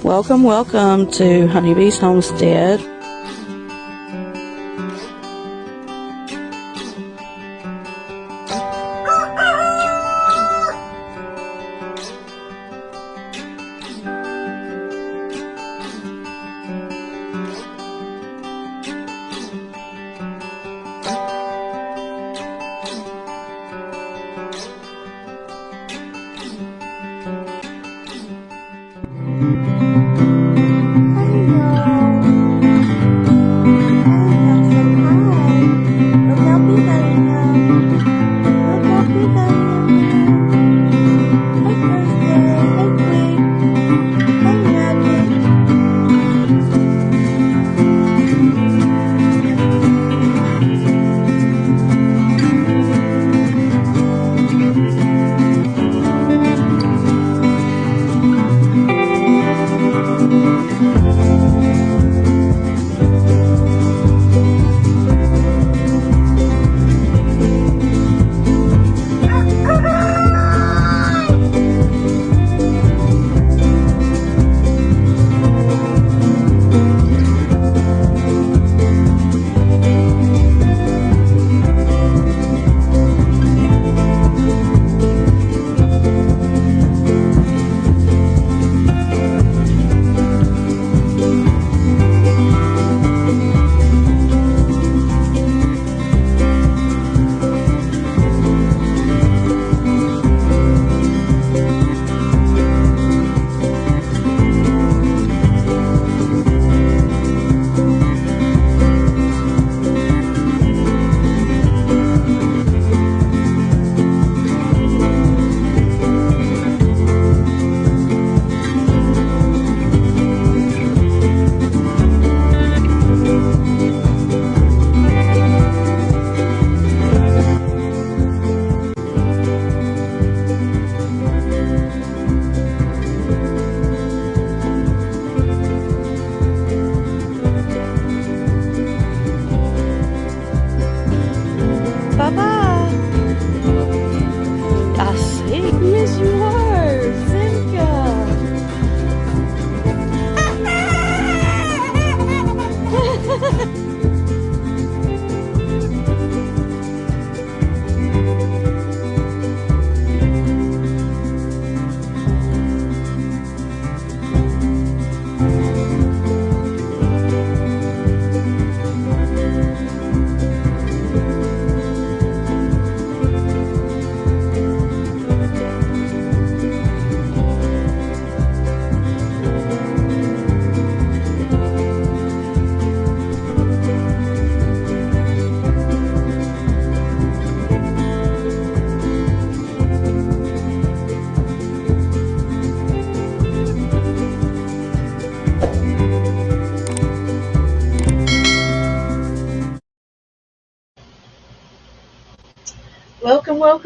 Welcome, welcome to Honeybees Homestead.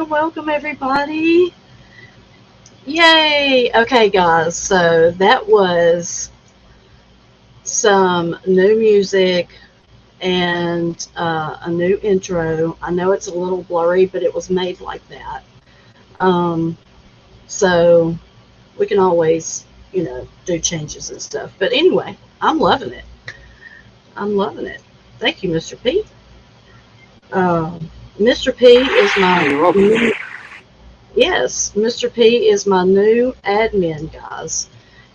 Welcome everybody. Yay. Okay guys, so that was some new music and a new intro. I know it's a little blurry, but it was made like that. So we can always, do changes and stuff. But anyway, I'm loving it. Thank you, Mr. P. Mr. P is my yes, Mr. P is my new admin, guys.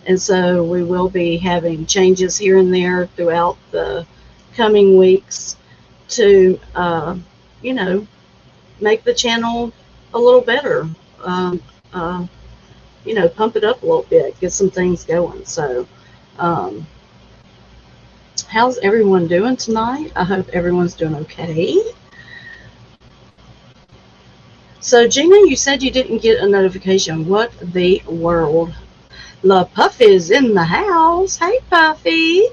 And so we will be having changes here and there throughout the coming weeks to, make the channel a little better. Pump it up a little bit, get some things going. So How's everyone doing tonight? I hope everyone's doing okay. So, Gina, you said you didn't get a notification. What the world? La Puffy's in the house. Hey, Puffy.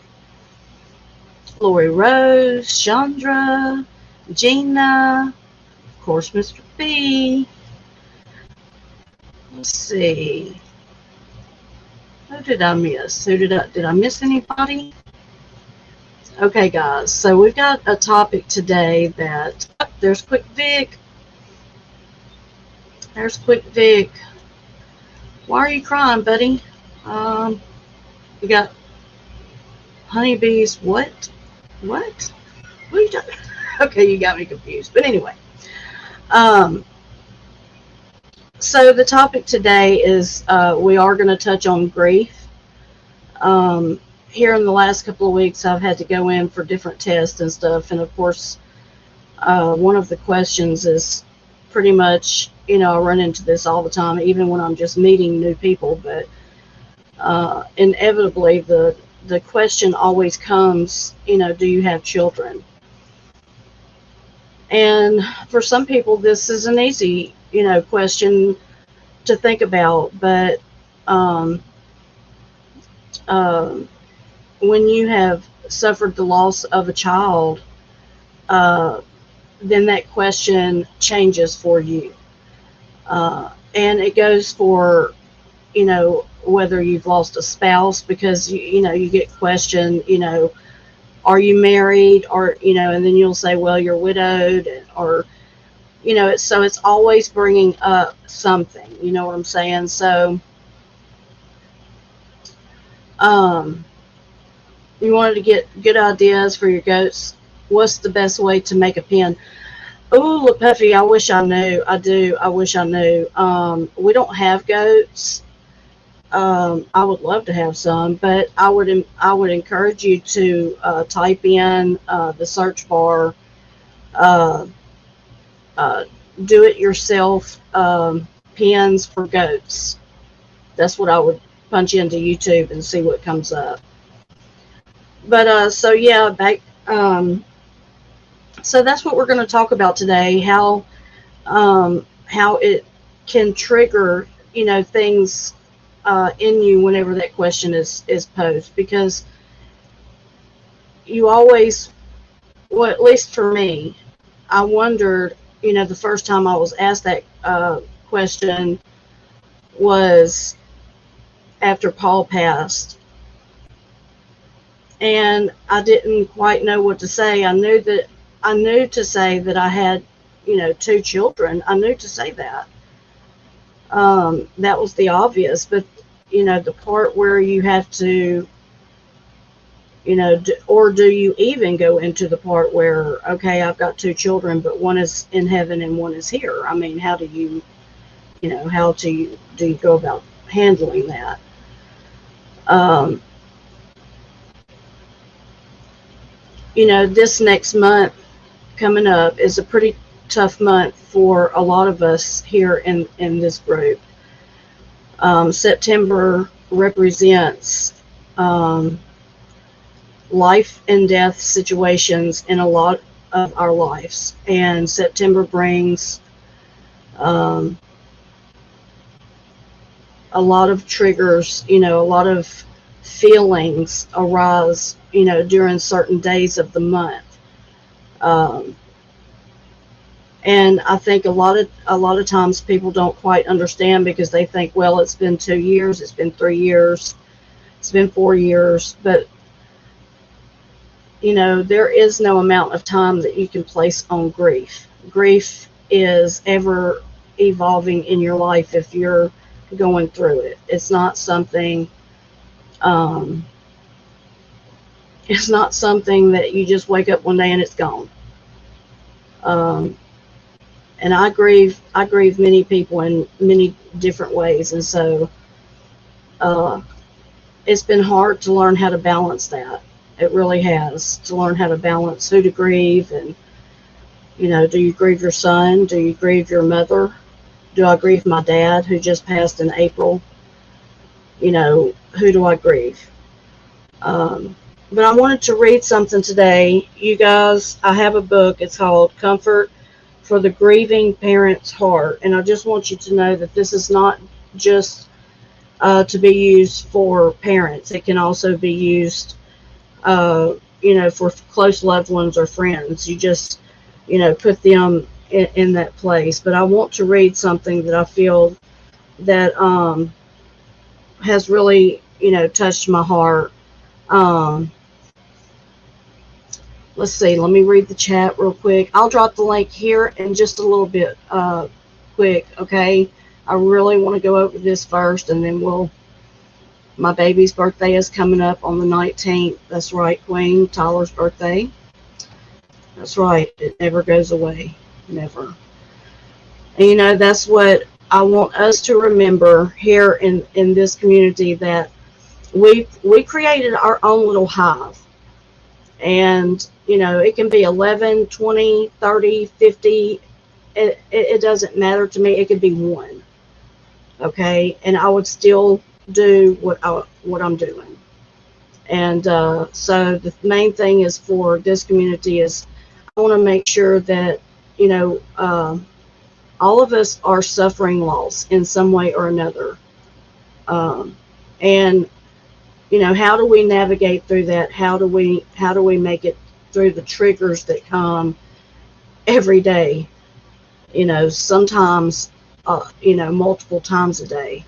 Lori Rose, Chandra, Gina, of course, Mr. B. Let's see. Who did I miss? Did I miss anybody? Okay, guys. So we've got a topic today that there's Quick Vic. There's Quick Vic. Why are you crying, buddy? We got Honeybees. What? What? What are you talking? Okay, you got me confused. But anyway, so the topic today is we are going to touch on grief. Here in the last couple of weeks, I've had to go in for different tests and stuff, and of course, one of the questions is pretty much, I run into this all the time, even when I'm just meeting new people, but inevitably the question always comes, do you have children? And for some people, this is an easy, question to think about, but when you have suffered the loss of a child, then that question changes for you. And it goes for, whether you've lost a spouse, because, you get questioned, are you married, or, and then you'll say, well, you're widowed, or, so it's always bringing up something, you know what I'm saying? So, you wanted to get good ideas for your goats. What's the best way to make a pen? Oh, Puffy, I wish I knew. I do. I wish I knew. We don't have goats. I would love to have some, but I would encourage you to type in the search bar, do it yourself pens for goats. That's what I would punch into YouTube and see what comes up. But so yeah, back. So that's what we're going to talk about today. How it can trigger, things in you whenever that question is posed, because you always, well, at least for me, I wondered, the first time I was asked that question was after Paul passed. And I didn't quite know what to say. I knew to say that I had, 2 children. I knew to say that. That was the obvious. But, the part where you have to, or do you even go into the part where, okay, I've got 2 children, but one is in heaven and one is here? I mean, how do you, how do you go about handling that? This next month coming up is a pretty tough month for a lot of us here in this group. September represents life and death situations in a lot of our lives, and September brings a lot of triggers, a lot of feelings arise, during certain days of the month. And I think a lot of times people don't quite understand, because they think, well, it's been 2 years, it's been 3 years, it's been 4 years, but there is no amount of time that you can place on grief. Grief is ever evolving in your life if you're going through it. It's not something it's not something that you just wake up one day and it's gone. And I grieve many people in many different ways, and so it's been hard to learn how to balance that. It really has, to learn how to balance who to grieve, and do you grieve your son? Do you grieve your mother? Do I grieve my dad, who just passed in April? Who do I grieve? But I wanted to read something today. You guys, I have a book. It's called Comfort for the Grieving Parent's Heart. And I just want you to know that this is not just to be used for parents. It can also be used, for close loved ones or friends. You just, put them in that place. But I want to read something that I feel that has really, touched my heart. Um, let's see. Let me read the chat real quick. I'll drop the link here in just a little bit, quick. Okay. I really want to go over this first, and then my baby's birthday is coming up on the 19th. That's right, Queen. Tyler's birthday. That's right. It never goes away. Never. And that's what I want us to remember here in this community, that we created our own little hive. And, it can be 11, 20, 30, 50. It doesn't matter to me. It could be one. Okay. And I would still do what I'm doing. And so the main thing is for this community is I want to make sure that, all of us are suffering loss in some way or another. And, how do we navigate through that? How do we make it through the triggers that come every day? Sometimes, multiple times a day.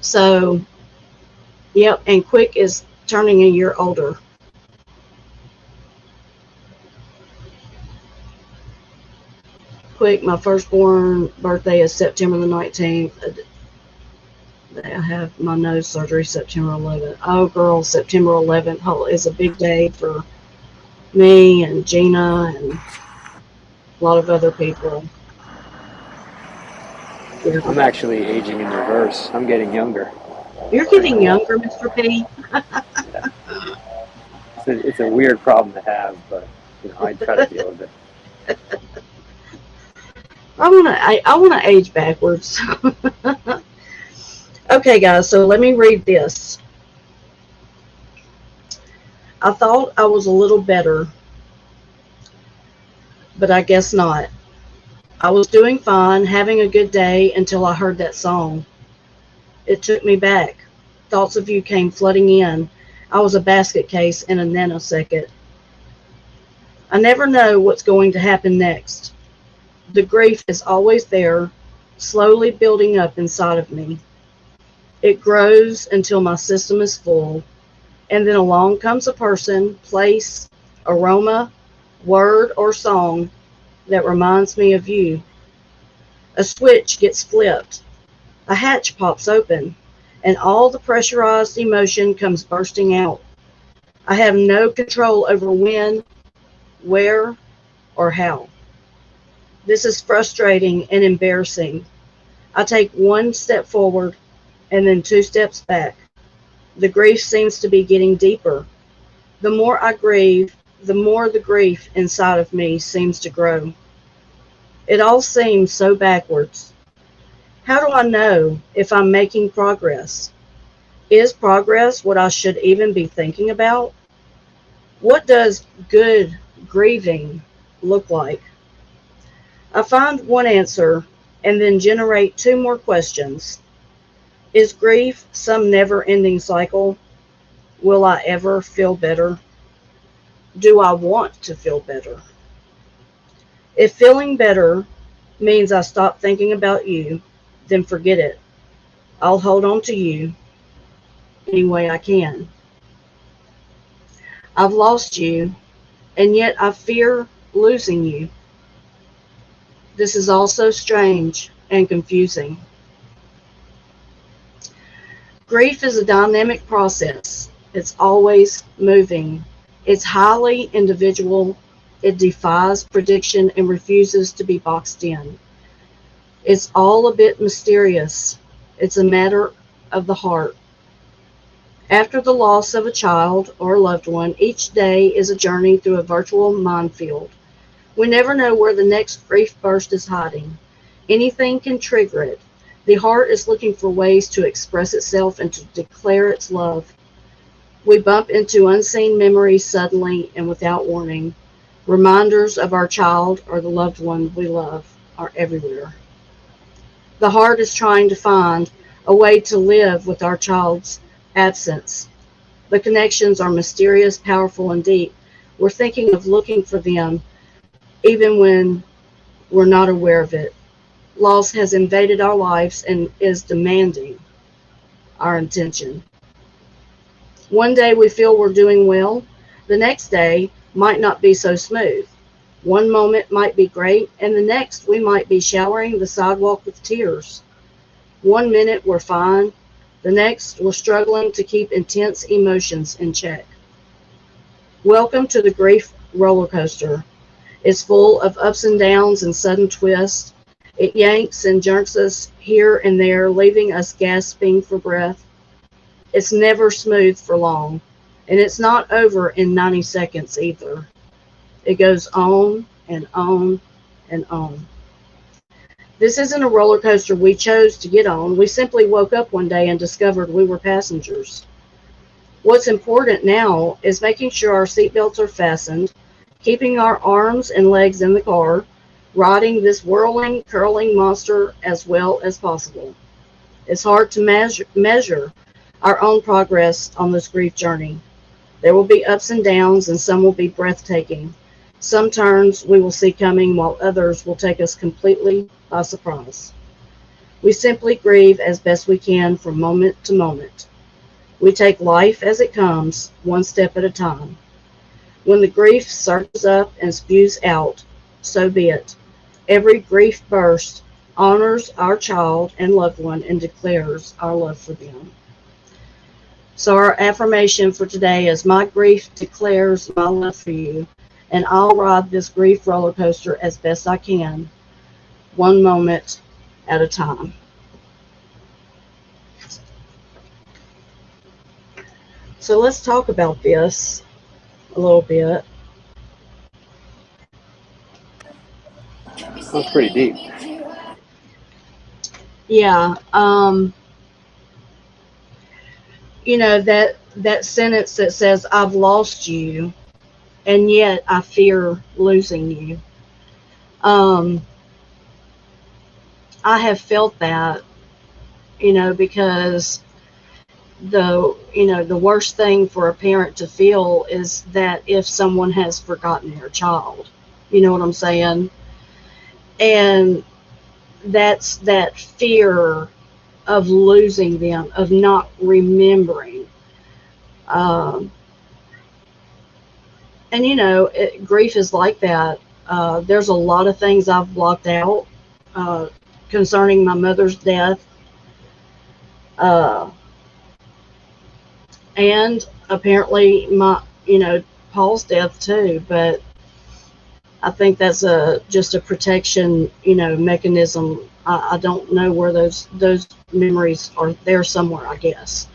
So, yep, and Quick is turning a year older. Quick, my firstborn birthday is September the 19th. I have my nose surgery September 11th. Oh, girl, September 11th is a big day for me and Gina and a lot of other people. Yeah. I'm actually aging in reverse. I'm getting younger. You're getting younger, Mr. P. Yeah. It's a weird problem to have, but I try to deal with it. I wanna age backwards. Okay, guys, so let me read this. I thought I was a little better, but I guess not. I was doing fine, having a good day, until I heard that song. It took me back. Thoughts of you came flooding in. I was a basket case in a nanosecond. I never know what's going to happen next. The grief is always there, slowly building up inside of me. It grows until my system is full, and then along comes a person, place, aroma, word, or song that reminds me of you. A switch gets flipped, a hatch pops open, and all the pressurized emotion comes bursting out. I have no control over when, where, or how. This is frustrating and embarrassing. I take one step forward and then 2 steps back. The grief seems to be getting deeper. The more I grieve, the more the grief inside of me seems to grow. It all seems so backwards. How do I know if I'm making progress? Is progress what I should even be thinking about? What does good grieving look like? I find one answer and then generate 2 more questions. Is grief some never-ending cycle? Will I ever feel better? Do I want to feel better? If feeling better means I stop thinking about you, then forget it. I'll hold on to you any way I can. I've lost you, and yet I fear losing you. This is also strange and confusing. Grief is a dynamic process. It's always moving. It's highly individual. It defies prediction and refuses to be boxed in. It's all a bit mysterious. It's a matter of the heart. After the loss of a child or a loved one, each day is a journey through a virtual minefield. We never know where the next grief burst is hiding. Anything can trigger it. The heart is looking for ways to express itself and to declare its love. We bump into unseen memories suddenly and without warning. Reminders of our child or the loved one we love are everywhere. The heart is trying to find a way to live with our child's absence. The connections are mysterious, powerful, and deep. We're thinking of looking for them even when we're not aware of it. Loss has invaded our lives and is demanding our attention. One day we feel we're doing well, the next day might not be so smooth. One moment might be great, and the next we might be showering the sidewalk with tears. One minute we're fine, the next we're struggling to keep intense emotions in check. Welcome to the grief roller coaster. It's full of ups and downs and sudden twists. It yanks and jerks us here and there, leaving us gasping for breath. It's never smooth for long, and it's not over in 90 seconds either. It goes on and on and on. This isn't a roller coaster we chose to get on. We simply woke up one day and discovered we were passengers. What's important now is making sure our seatbelts are fastened, keeping our arms and legs in the car, riding this whirling, curling monster as well as possible. It's hard to measure our own progress on this grief journey. There will be ups and downs, and some will be breathtaking. Some turns we will see coming, while others will take us completely by surprise. We simply grieve as best we can from moment to moment. We take life as it comes, one step at a time. When the grief surges up and spews out, so be it. Every grief burst honors our child and loved one and declares our love for them. So our affirmation for today is, my grief declares my love for you, and I'll ride this grief roller coaster as best I can, one moment at a time. So let's talk about this a little bit. That's pretty deep. Yeah, that sentence that says, I've lost you, and yet I fear losing you. I have felt that, because the worst thing for a parent to feel is that if someone has forgotten their child, you know what I'm saying? And that's that fear of losing them, of not remembering. And grief is like that. There's a lot of things I've blocked out concerning my mother's death, and apparently Paul's death too. But I think that's just a protection, mechanism. I don't know where those memories are. There somewhere, I guess.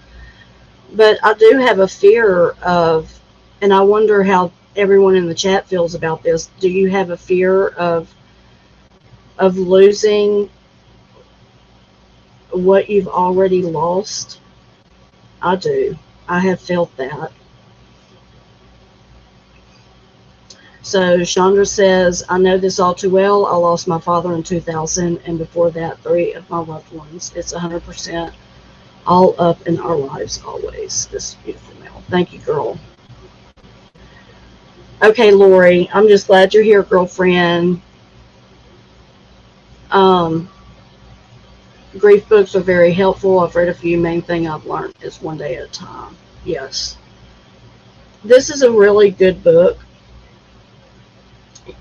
But I do have a fear of, and I wonder how everyone in the chat feels about this. Do you have a fear of losing what you've already lost? I do. I have felt that. So Chandra says, I know this all too well. I lost my father in 2000, and before that, 3 of my loved ones. It's 100% all up in our lives always. This is beautiful mail. Thank you, girl. Okay, Lori, I'm just glad you're here, girlfriend. Grief books are very helpful. I've read a few. Main thing I've learned is one day at a time. Yes. This is a really good book.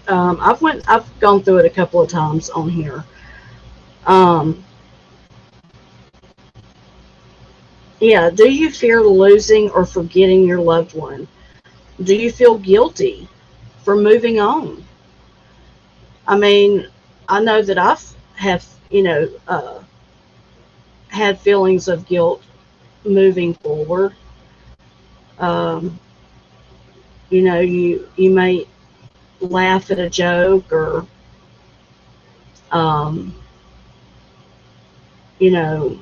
I've gone through it a couple of times on here. Yeah, do you fear losing or forgetting your loved one? Do you feel guilty for moving on? I mean, I know that I have, had feelings of guilt moving forward. You may laugh at a joke, or you know,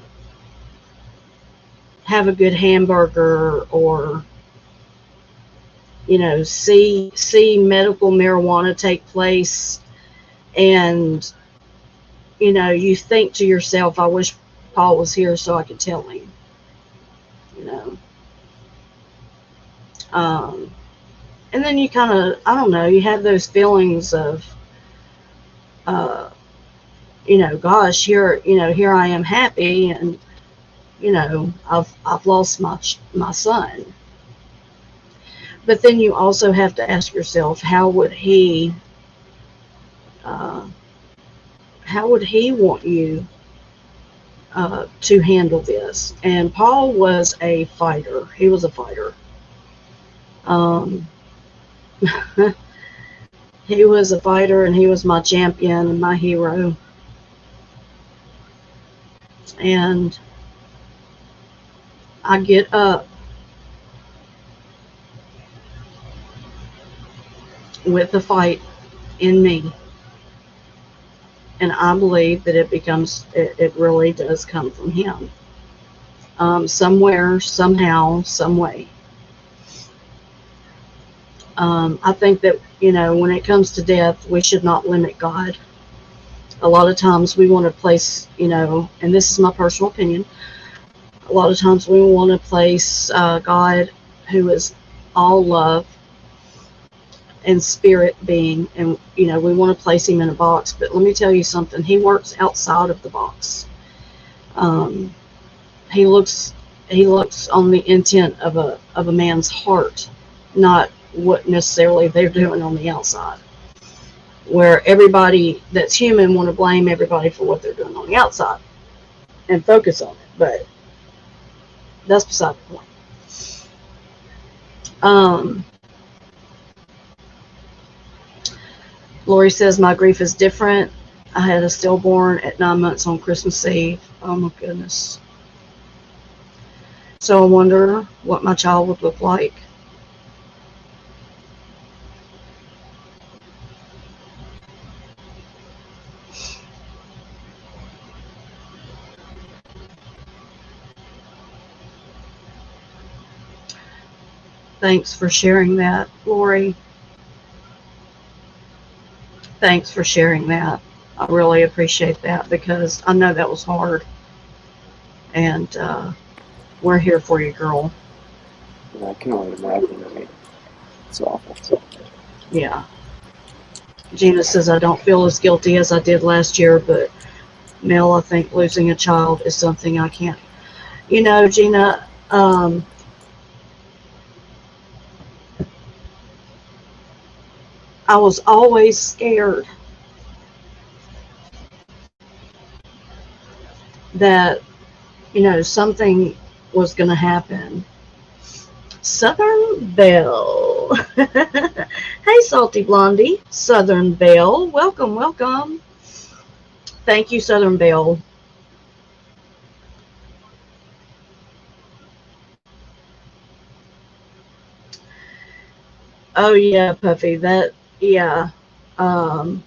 have a good hamburger, or, you know, see medical marijuana take place, and, you know, you think to yourself, I wish Paul was here so I could tell him, you know. And then you kind of, I don't know, you have those feelings of, uh, you know, gosh, here I am happy, and, you know, I've lost my son. But then you also have to ask yourself, uh, how would he want you to handle this? And Paul was a fighter. He was a fighter. Um, he was a fighter, and he was my champion and my hero. And I get up with the fight in me, and I believe that it really does come from him, somewhere, somehow, some way. I think that, you know, when it comes to death, we should not limit God. A lot of times we want to place, you know, and this is my personal opinion, a lot of times we want to place God, who is all love and spirit being, and, you know, we want to place him in a box. But let me tell you something, he works outside of the box. Um, he looks on the intent of a man's heart, not what necessarily they're doing on the outside, where everybody that's human want to blame everybody for what they're doing on the outside and focus on it. But that's beside the point. Lori says, my grief is different. I had a stillborn at 9 months on Christmas Eve. Oh my goodness. So I wonder what my child would look like. Thanks for sharing that, Lori. Thanks for sharing that. I really appreciate that, because I know that was hard. And we're here for you, girl. Yeah, I can only imagine. I mean, it's awful. Yeah. Gina says, I don't feel as guilty as I did last year, but Mel, I think losing a child is something I can't. You know, Gina, I was always scared that, you know, something was going to happen. Southern Belle. Hey, Salty Blondie. Southern Belle. Welcome, welcome. Thank you, Southern Belle. Oh, yeah, Puffy. Yeah. Um,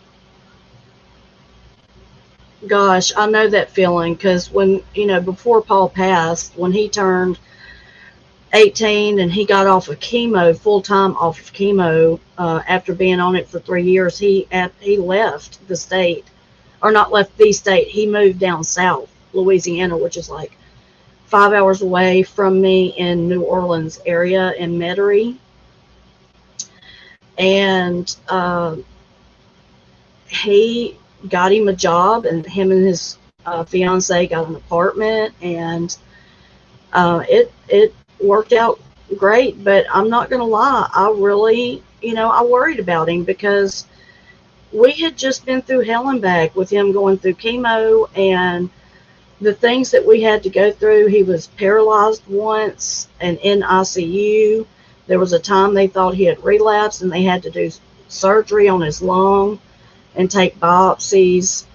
Gosh, I know that feeling, because when, you know, before Paul passed, when he turned 18 and he got off of chemo, full-time off of chemo, after being on it for 3 years, he left the state, or not left the state, he moved down south, Louisiana, which is like 5 hours away from me in New Orleans area in Metairie. And he got him a job, and him and his fiance got an apartment, and it worked out great. But I'm not gonna lie, I really, you know, I worried about him, because we had just been through hell and back with him going through chemo and the things that we had to go through. He was paralyzed once and in ICU. There was a time they thought he had relapsed, and they had to do surgery on his lung and take biopsies,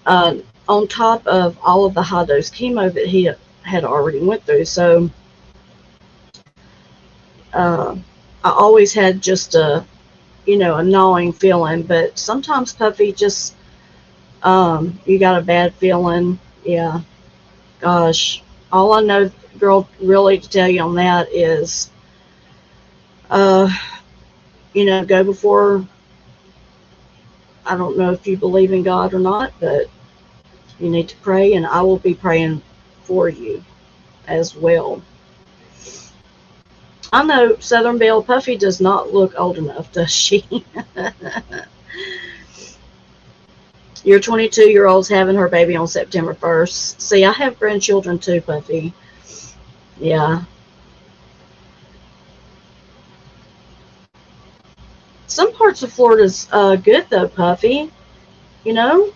on top of all of the high dose chemo that he had already went through. So I always had just a, you know, a gnawing feeling. But sometimes, Puffy, just you got a bad feeling. Yeah, Gosh, all I know, girl, really to tell you on that is, uh, go before. I don't know if you believe in God or not, but you need to pray, and I will be praying for you as well. I know Southern Belle Puffy does not look old enough, does she? Your 22-year-old's having her baby on September 1st. See, I have grandchildren too, Puffy. Yeah. Some parts of Florida's good though, Puffy. You know?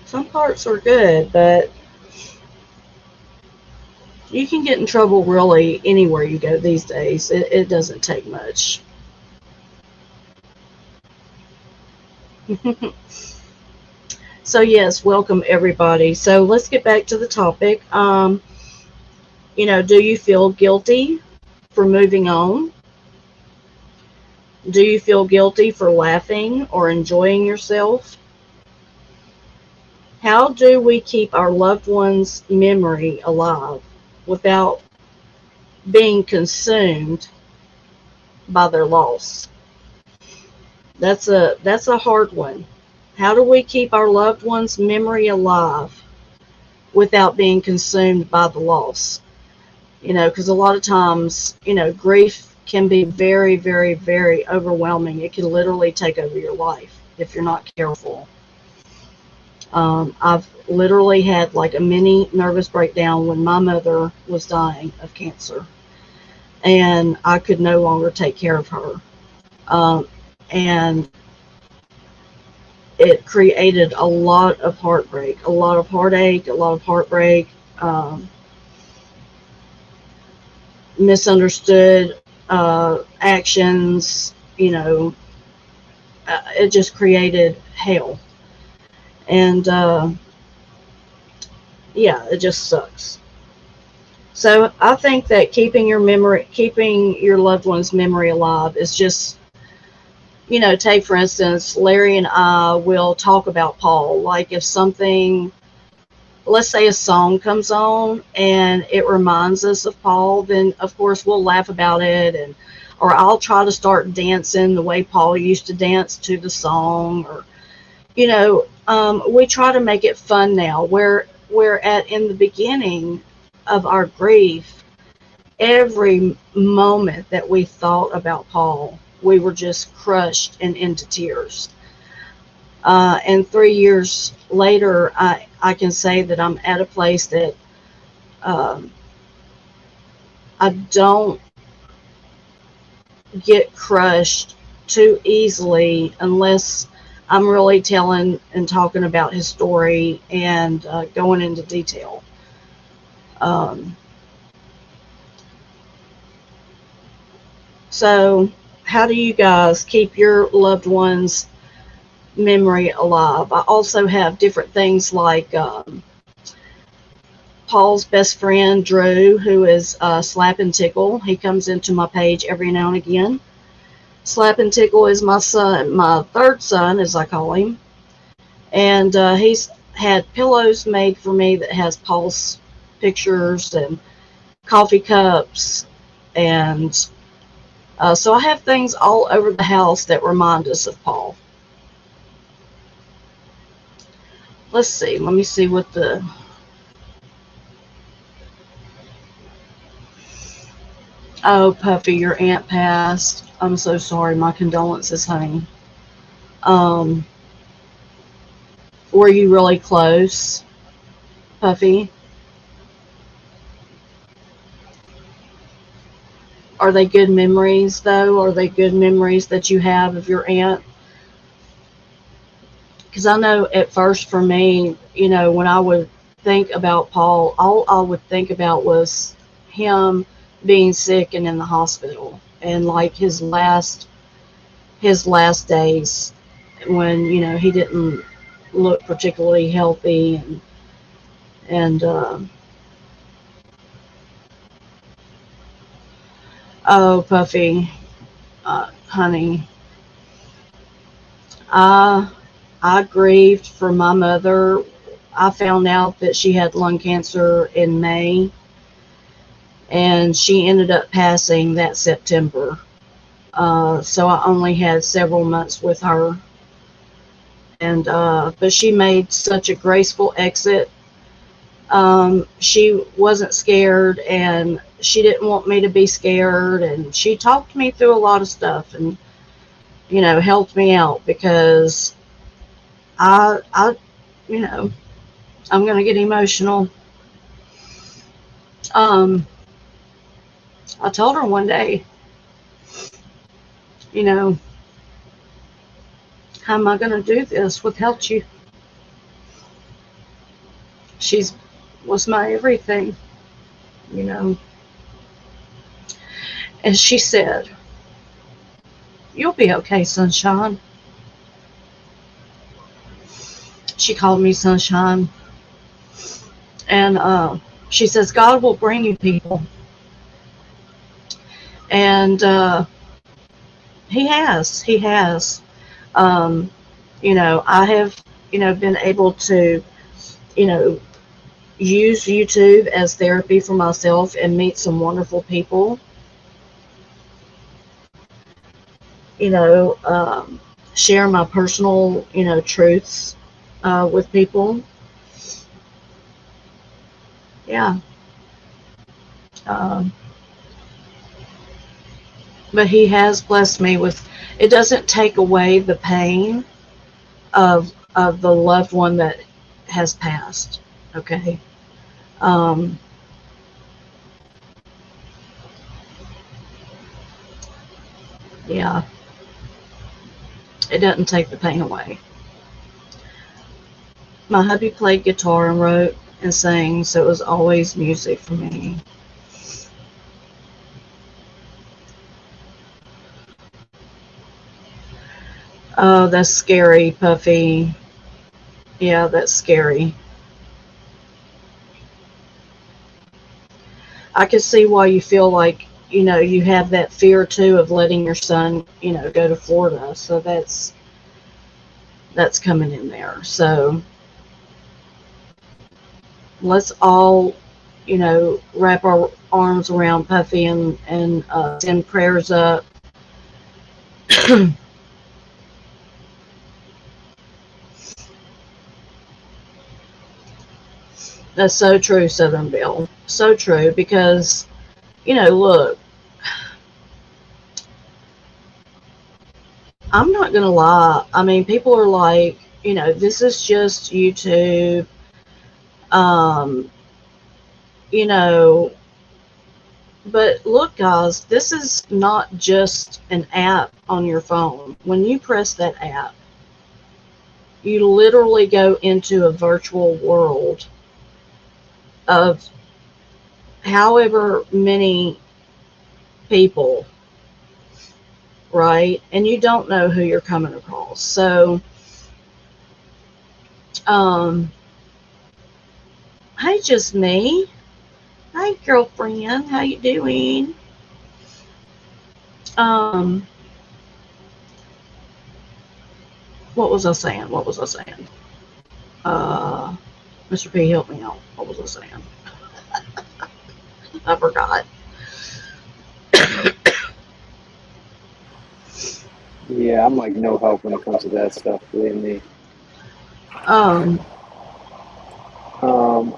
Some parts are good, but you can get in trouble really anywhere you go these days. It doesn't take much. So yes, welcome everybody. So let's get back to the topic. Do you feel guilty for moving on? Do you feel guilty for laughing or enjoying yourself? How do we keep our loved one's memory alive without being consumed by their loss? That's a hard one. How do we keep our loved one's memory alive without being consumed by the loss? Because a lot of times, grief can be very, very, very overwhelming. It can literally take over your life if you're not careful. I've literally had like a mini nervous breakdown when my mother was dying of cancer, and I could no longer take care of her. And it created a lot of heartbreak, a lot of heartache, a lot of heartbreak, misunderstood actions. It just created hell. And yeah, it just sucks. So I think that keeping your loved one's memory alive is just, take for instance, Larry and I will talk about Paul. Like if something, let's say a song comes on and it reminds us of Paul, then of course we'll laugh about it, or I'll try to start dancing the way Paul used to dance to the song, or we try to make it fun now. Where in the beginning of our grief, every moment that we thought about Paul, we were just crushed and into tears. And 3 years later, I can say that I'm at a place that I don't get crushed too easily unless I'm really telling and talking about his story and going into detail. So how do you guys keep your loved ones' memory alive? I also have different things like Paul's best friend, Drew, who is Slap and Tickle. He comes into my page every now and again. Slap and Tickle is my son, my third son, as I call him. And he's had pillows made for me that has Paul's pictures and coffee cups. And so I have things all over the house that remind us of Paul. Let's see. Let me see what the... Oh, Puffy, your aunt passed. I'm so sorry. My condolences, honey. Were you really close, Puffy? Are they good memories, though? Are they good memories that you have of your aunt? Because I know at first for me, when I would think about Paul, all I would think about was him being sick and in the hospital, and like his last days when he didn't look particularly healthy, and oh, Puffy, honey, I grieved for my mother. I found out that she had lung cancer in May, and she ended up passing that September. So I only had several months with her. And but she made such a graceful exit. She wasn't scared, and she didn't want me to be scared, and she talked me through a lot of stuff, and helped me out, because I I'm gonna get emotional. um I told her one day, you know how am I gonna do this without you? She's was my everything, you know and she said, "You'll be okay, sunshine." She called me sunshine. And she says, "God will bring you people." And he has. I have been able to you know use YouTube as therapy for myself and meet some wonderful people. you know Share my personal truths with people. Yeah. um, but he has blessed me with, it doesn't take away the pain of the loved one that has passed. Okay. um, yeah, it doesn't take the pain away. My hubby played guitar and wrote and sang, so it was always music for me. Oh, that's scary, Puffy. Yeah, that's scary. I can see why you feel like, you have that fear too of letting your son, go to Florida. So that's coming in there. So let's all, wrap our arms around Puffy and send prayers up. That's so true, Southern Bill. So true, because, look, I'm not going to lie. I mean, people are like, this is just YouTube. Um, you know, but look, guys, this is not just an app on your phone. When you press that app, you literally go into a virtual world of however many people, right? And you don't know who you're coming across. So, hey, just me. Hi, girlfriend. How you doing? Um, what was I saying? Uh, Mr. P, help me out. What was I saying? I forgot. Yeah, I'm like no help when it comes to that stuff, believe me. Um,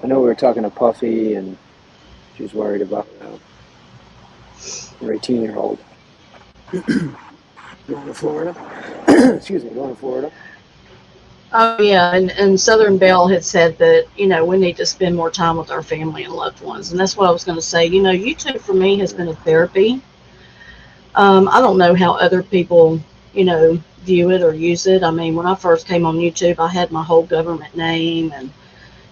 I know we were talking to Puffy, and she was worried about her 18-year-old going to Florida. Excuse me, going to Florida. oh yeah, and Southern Belle had said that we need to spend more time with our family and loved ones, and that's what I was going to say. YouTube for me has been a therapy. I don't know how other people view it or use it. I mean, when I first came on YouTube, I had my whole government name, and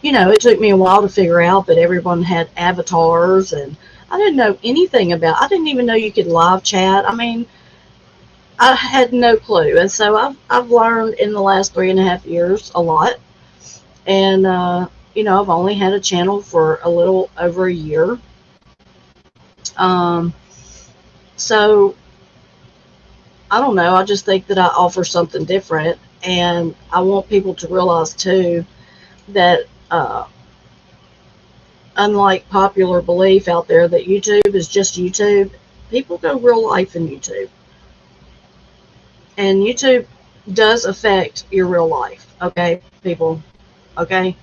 it took me a while to figure out that everyone had avatars, and I didn't know anything about. I didn't even know you could live chat. I mean, I had no clue, and so I've learned in the last 3.5 years a lot. And I've only had a channel for a little over a year. So I don't know. I just think that I offer something different, and I want people to realize too that uh, unlike popular belief out there that YouTube is just YouTube, people go real life in YouTube. And YouTube does affect your real life, okay, people, okay?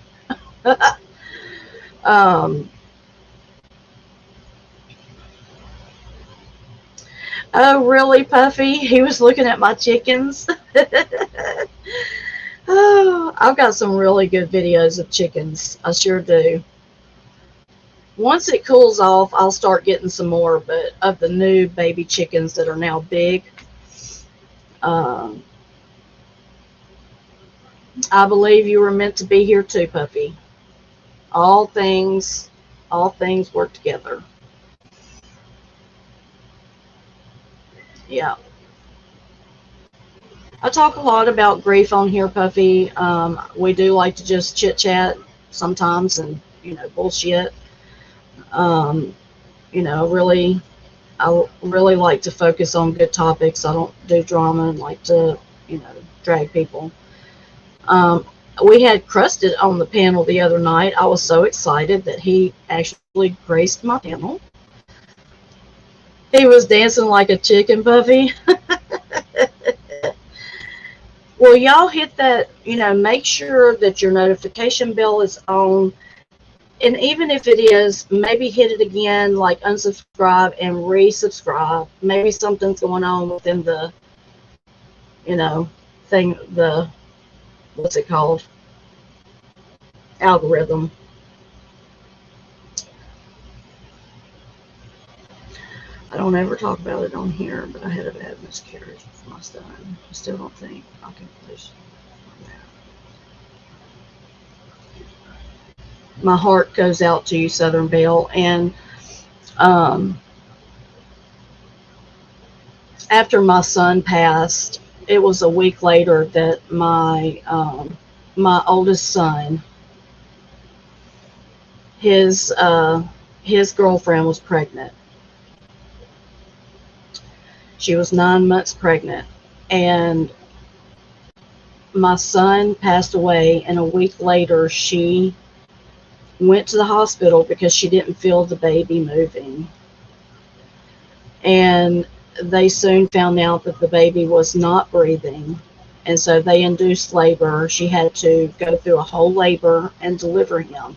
um, oh, really, Puffy? He was looking at my chickens? Oh, I've got some really good videos of chickens. I sure do. Once it cools off, I'll start getting some more, but of the new baby chickens that are now big. Um, I believe you were meant to be here too, Puppy. All things, all things work together. Yeah. I talk a lot about grief on here, Puffy. We do like to just chit chat sometimes and, bullshit. Um, really, I really like to focus on good topics. I don't do drama and like to, drag people. Um, we had Crusted on the panel the other night. I was so excited that he actually graced my panel. He was dancing like a chicken, Puffy. Well, y'all hit that, make sure that your notification bell is on. And even if it is, maybe hit it again, like unsubscribe and resubscribe. Maybe something's going on within the, thing, what's it called? Algorithm. I don't ever talk about it on here, but I had a bad miscarriage with my son. I still don't think I can finish on that. My heart goes out to you, Southern Belle. And after my son passed, it was a week later that my oldest son, his girlfriend was pregnant. She was 9 months pregnant, and my son passed away, and a week later she went to the hospital because she didn't feel the baby moving. And they soon found out that the baby was not breathing, and so they induced labor. She had to go through a whole labor and deliver him,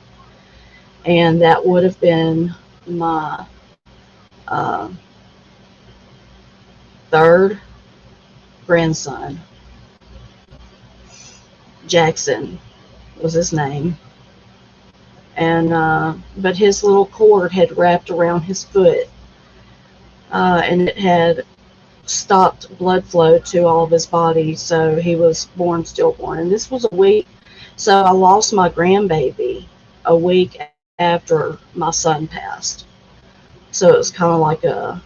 and that would have been my third grandson. Jackson was his name. And but his little cord had wrapped around his foot, and it had stopped blood flow to all of his body, so he was born stillborn. And this was a week, so I lost my grandbaby a week after my son passed. So it was kind of like a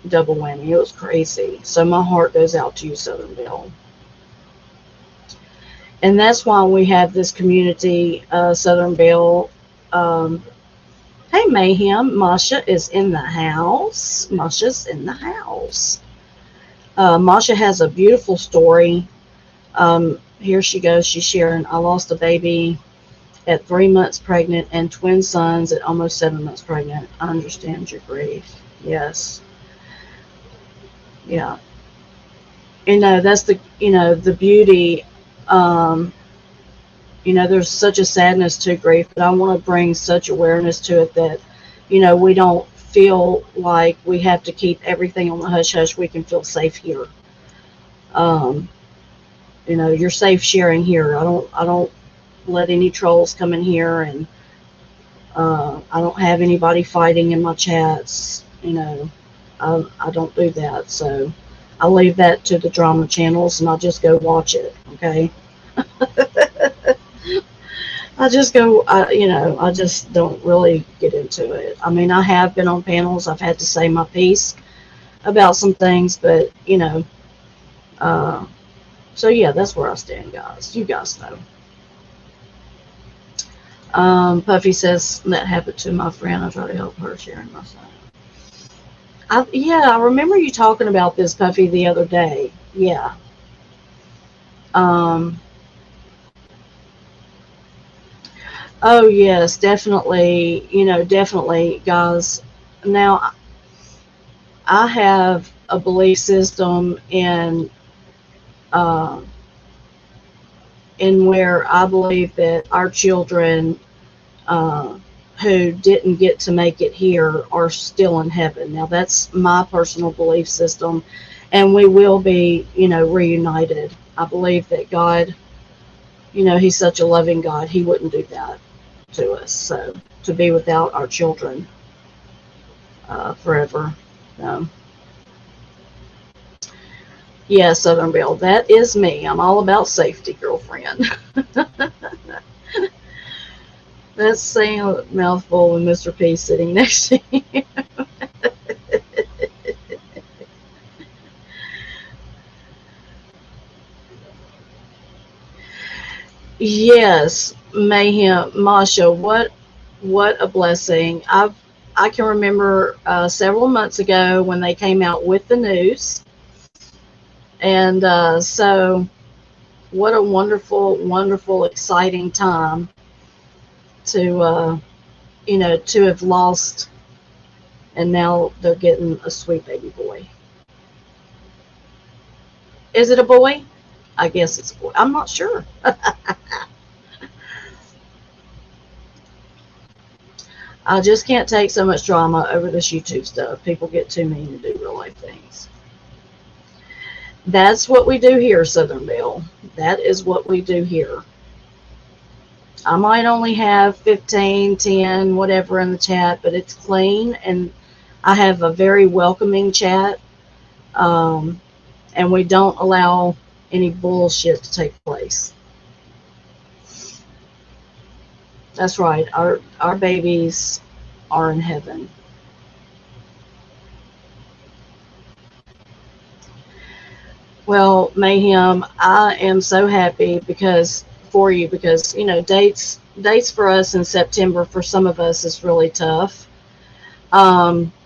double whammy. It was crazy. So my heart goes out to you, Southern Belle. And that's why we have this community, Southern Belle. Hey, Mayhem, Masha is in the house. Masha's in the house. Masha has a beautiful story. Here she goes. She's sharing, I lost a baby at 3 months pregnant and twin sons at almost 7 months pregnant. I understand your grief. Yes. Yeah. That's the beauty. There's such a sadness to grief, but I want to bring such awareness to it that, we don't feel like we have to keep everything on the hush hush. We can feel safe here. You're safe sharing here. I don't let any trolls come in here, and I don't have anybody fighting in my chats. I don't do that. So I leave that to the drama channels, and I just go watch it. Okay. I just go, I just don't really get into it. I mean, I have been on panels. I've had to say my piece about some things, but, so yeah, that's where I stand, guys. You guys know. Puffy says, that happened to my friend. I try to help her sharing my son. I remember you talking about this, Puffy, the other day. Yeah. Oh yes, definitely. Definitely, guys. Now I have a belief system uh, in where I believe that our children uh, who didn't get to make it here are still in heaven. Now that's my personal belief system, and we will be, reunited. I believe that God, He's such a loving God. He wouldn't do that to us. So to be without our children forever. Um, yeah, Southern Belle, that is me. I'm all about safety, girlfriend. That's saying a mouthful with Mr. P sitting next to you. Yes, Mayhem, Masha, what a blessing. I can remember several months ago when they came out with the news, and so what a wonderful, wonderful, exciting time to to have lost, and now they're getting a sweet baby boy. Is it a boy? I guess it's a boy. I'm not sure. I just can't take so much drama over this YouTube stuff. People get too mean to do real life things. That's what we do here, Southern Belle. That is what we do here. I might only have 15, 10, whatever in the chat, but it's clean, and I have a very welcoming chat, um, and we don't allow any bullshit to take place. That's right. Our babies are in heaven. Well, Mayhem, I am so happy because dates for us in September for some of us is really tough.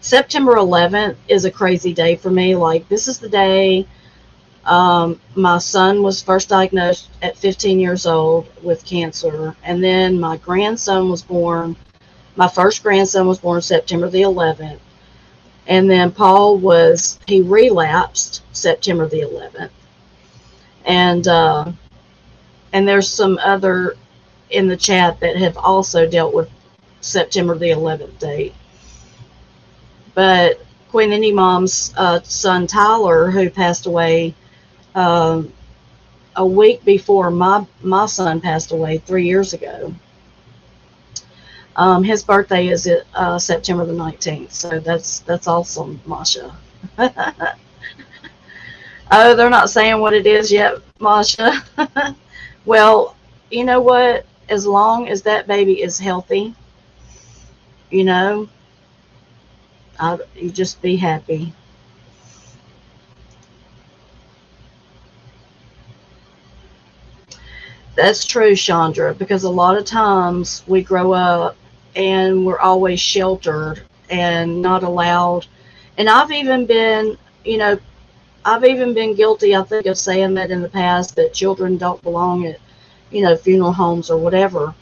September 11th is a crazy day for me. Like, this is the day my son was first diagnosed at 15 years old with cancer, and then my grandson was born. My first grandson was born September the 11th, and then he relapsed September the 11th, and there's some other in the chat that have also dealt with September the 11th date. But Queen Indie Mom's son Tyler, who passed away um, a week before my son passed away 3 years ago, his birthday is September the 19th. So that's awesome, Masha. Oh, they're not saying what it is yet, Masha. Well, you know what? As long as that baby is healthy, you know, you just be happy. That's true, Chandra, because a lot of times we grow up and we're always sheltered and not allowed. And I've even been guilty, I think, of saying that in the past, that children don't belong at, funeral homes or whatever.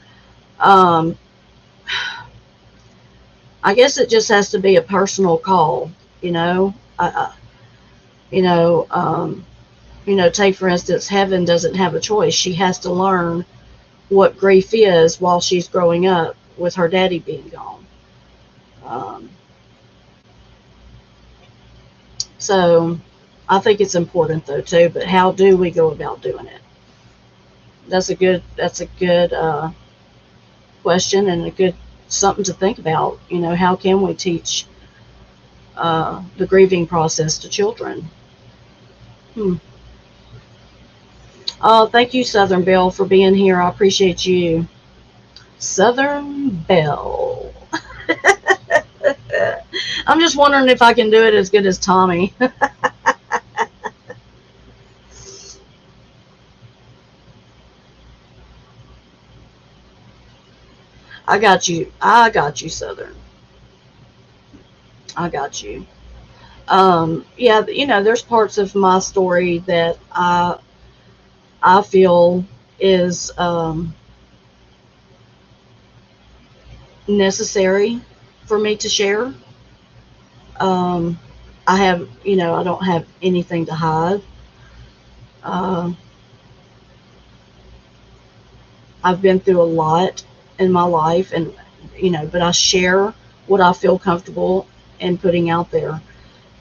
Um, I guess it just has to be a personal call, you know. You know, um, take for instance, Heaven doesn't have a choice. She has to learn what grief is while she's growing up with her daddy being gone. Um, so I think it's important though too. But how do we go about doing it? That's a good question and a good something to think about. How can we teach the grieving process to children? Hmm. Oh, thank you, Southern Belle, for being here. I appreciate you. Southern Belle. I'm just wondering if I can do it as good as Tommy. I got you. I got you, Southern. I got you. Yeah, there's parts of my story that I feel is necessary for me to share. Um, I have, I don't have anything to hide. Uh, I've been through a lot in my life, and but I share what I feel comfortable in putting out there.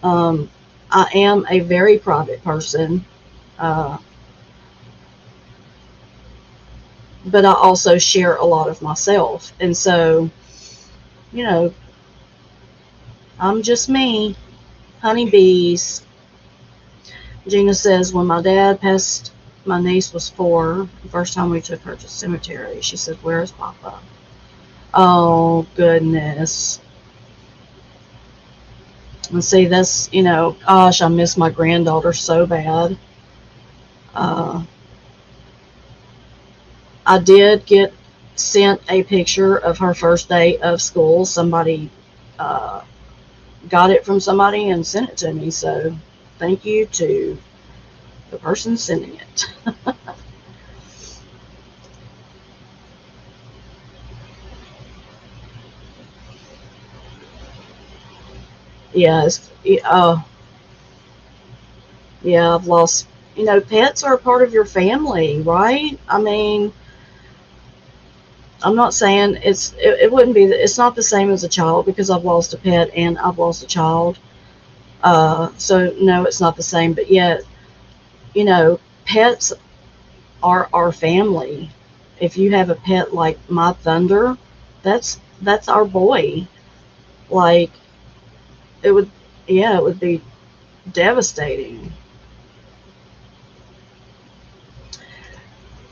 Um, I am a very private person, uh, but I also share a lot of myself, and so you know, I'm just me. Honeybees. Gina says, when my dad passed, my niece was 4. The first time we took her to the cemetery, she said, "Where's Papa?" Oh, goodness. And see, that's, gosh, I miss my granddaughter so bad. Uh, I did get sent a picture of her first day of school. Somebody uh, got it from somebody and sent it to me. So thank you to the person sending it. Yes. Yeah, I've lost, pets are a part of your family, right? I mean, I'm not saying it wouldn't be, it's not the same as a child because I've lost a pet and I've lost a child. So no, it's not the same, but yet, pets are our family. If you have a pet like my Thunder, that's our boy. Like, it would, yeah, it would be devastating.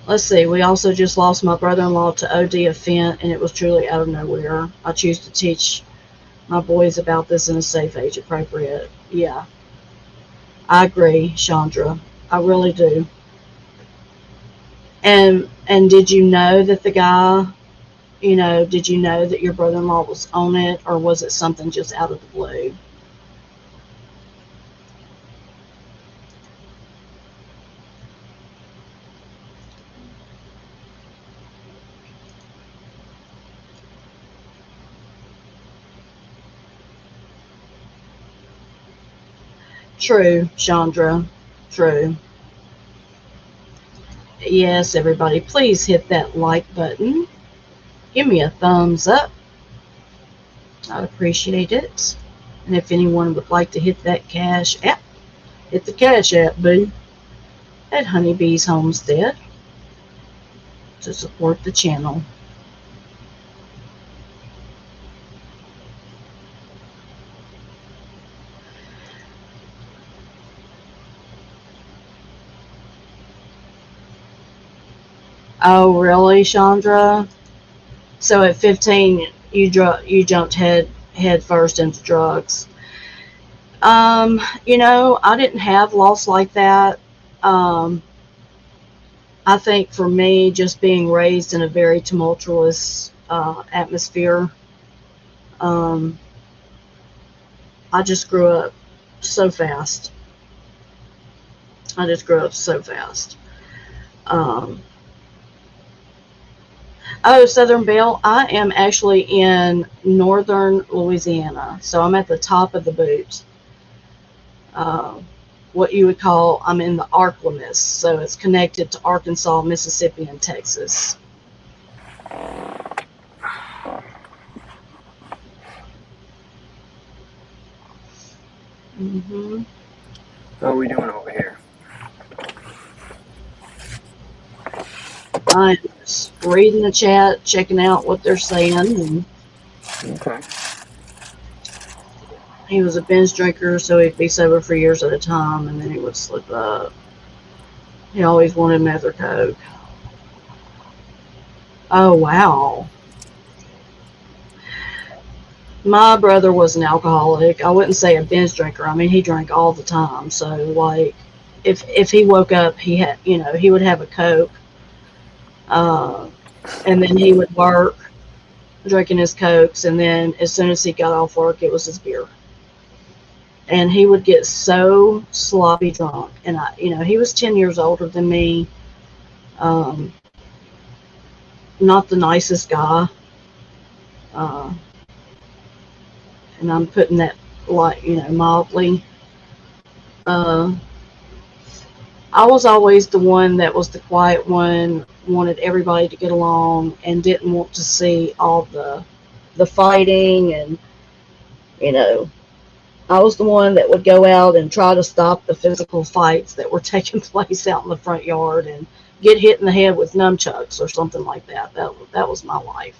Let's see, we also just lost my brother-in-law to OD of fent, and it was truly out of nowhere. I choose to teach my boys about this in a safe age appropriate. Yeah, I agree, Chandra. I really do. And did you know that the guy, did you know that your brother-in-law was on it, or was it something just out of the blue? True, Chandra. True. Yes, everybody, please hit that like button. Give me a thumbs up. I'd appreciate it. And if anyone would like to hit that cash app, hit the cash app, boo, at Honeybees Homestead to support the channel. Oh, really, Chandra? So at 15, you jumped head first into drugs. I didn't have loss like that. Um, I think for me, just being raised in a very tumultuous atmosphere, um, I just grew up so fast. I just grew up so fast. Um, oh, Southern Belle, I am actually in northern Louisiana, so I'm at the top of the boot. Uh, what you would call, I'm in the Arklamis, so it's connected to Arkansas, Mississippi, and Texas. Mm-hmm. How are we doing over here? I'm just reading the chat, checking out what they're saying. And Okay. he was a binge drinker, so he'd be sober for years at a time, and then he would slip up. He always wanted meth or coke. Oh, wow. My brother was an alcoholic. I wouldn't say a binge drinker. I mean, he drank all the time. So, like, if he woke up, he had, he would have a Coke, uh, and then he would work drinking his Cokes, and then as soon as he got off work, it was his beer. And he would get so sloppy drunk. And he was 10 years older than me. Um, not the nicest guy. uh, and I'm putting that like mildly. Uh, I was always the one that was the quiet one, wanted everybody to get along, and didn't want to see all the fighting. And you know, I was the one that would go out and try to stop the physical fights that were taking place out in the front yard and get hit in the head with nunchucks or something like that. That was my life.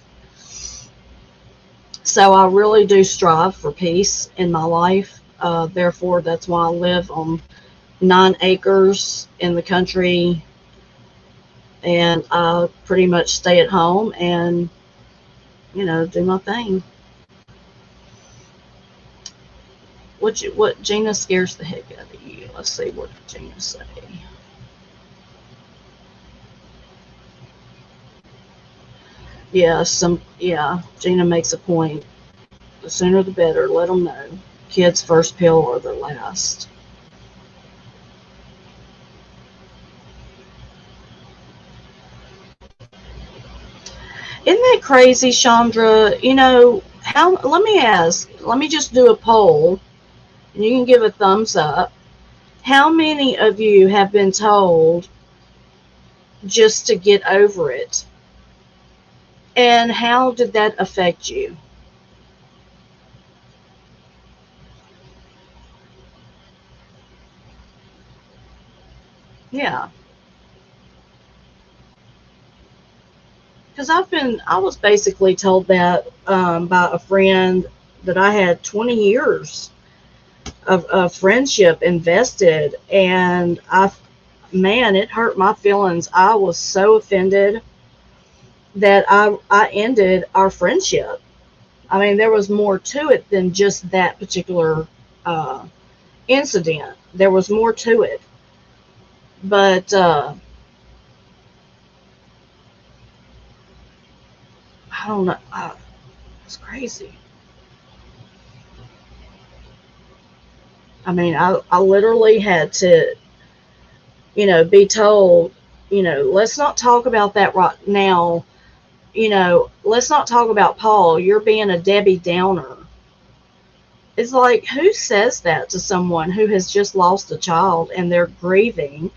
So I really do strive for peace in my life. Therefore, that's why I live on 9 acres in the country, and I pretty much stay at home and do my thing. What Gina scares the heck out of you? Let's see what Gina say. Yeah, Gina makes a point. The sooner the better. Let them know. Kids' first pill or their last. Isn't that crazy, Chandra? How? Let me ask. Let me just do a poll, and you can give a thumbs up. How many of you have been told just to get over it? And how did that affect you? Yeah, because I was basically told that by a friend that I had 20 years of friendship invested, and man, it hurt my feelings. I was so offended that I ended our friendship. I mean, there was more to it than just that particular uh, incident. There was more to it, but I don't know. It's crazy. I mean, I literally had to, be told, let's not talk about that right now. Let's not talk about Paul. You're being a Debbie Downer. It's like, who says that to someone who has just lost a child and they're grieving